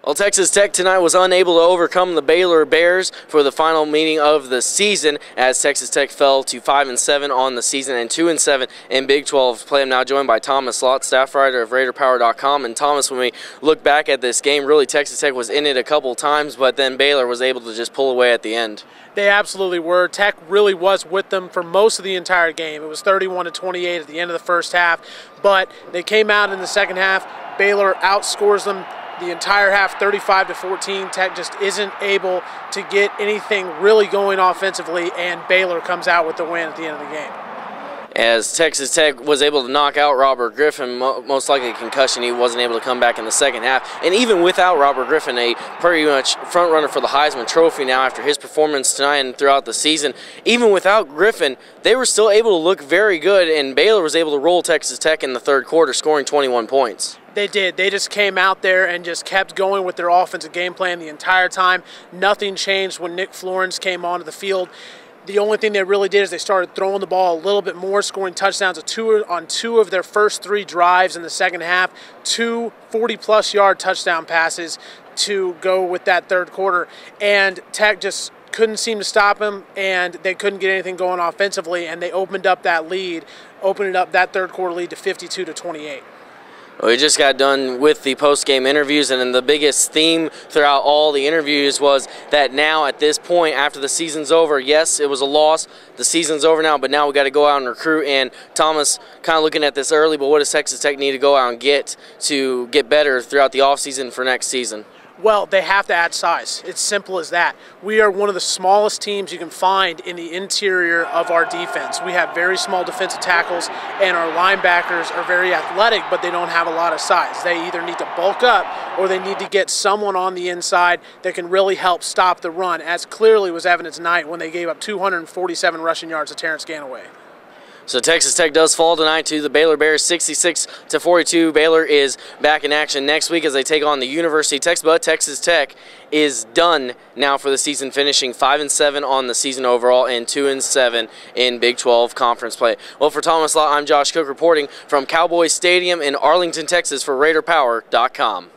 Well, Texas Tech tonight was unable to overcome the Baylor Bears for the final meeting of the season, as Texas Tech fell to 5-7 on the season and 2-7 in Big 12 play. I'm now joined by Thomas Lott, staff writer of RaiderPower.com. And Thomas, when we look back at this game, really Texas Tech was in it a couple times, but then Baylor was able to just pull away at the end. They absolutely were. Tech really was with them for most of the entire game. It was 31-28 at the end of the first half, but they came out in the second half. Baylor outscores them the entire half, 35-14. Tech just isn't able to get anything really going offensively, and Baylor comes out with the win at the end of the game. As Texas Tech was able to knock out Robert Griffin, most likely a concussion, he wasn't able to come back in the second half. And even without Robert Griffin, a pretty much front runner for the Heisman Trophy now after his performance tonight and throughout the season, even without Griffin, they were still able to look very good, and Baylor was able to roll Texas Tech in the third quarter, scoring 21 points. They did. They just came out there and just kept going with their offensive game plan the entire time. Nothing changed when Nick Florence came onto the field. The only thing they really did is they started throwing the ball a little bit more, scoring touchdowns on two of their first three drives in the second half, two 40-plus yard touchdown passes to go with that third quarter. And Tech just couldn't seem to stop them, and they couldn't get anything going offensively, and they opened up that lead, opening up that third quarter lead to 52-28. We just got done with the post-game interviews, and then the biggest theme throughout all the interviews was that now at this point, after the season's over, yes, it was a loss, the season's over now, but now we got to go out and recruit. And Thomas, kind of looking at this early, but what does Texas Tech need to go out and get to get better throughout the offseason for next season? Well, they have to add size. It's simple as that. We are one of the smallest teams you can find in the interior of our defense. We have very small defensive tackles, and our linebackers are very athletic, but they don't have a lot of size. They either need to bulk up or they need to get someone on the inside that can really help stop the run, as clearly was evident tonight when they gave up 247 rushing yards to Terrence Ganaway. So Texas Tech does fall tonight to the Baylor Bears, 66-42. Baylor is back in action next week as they take on the University of Texas, but Texas Tech is done now for the season, finishing 5-7 on the season overall and 2-7 in Big 12 conference play. Well, for Thomas Lott, I'm Josh Cook reporting from Cowboys Stadium in Arlington, Texas for RaiderPower.com.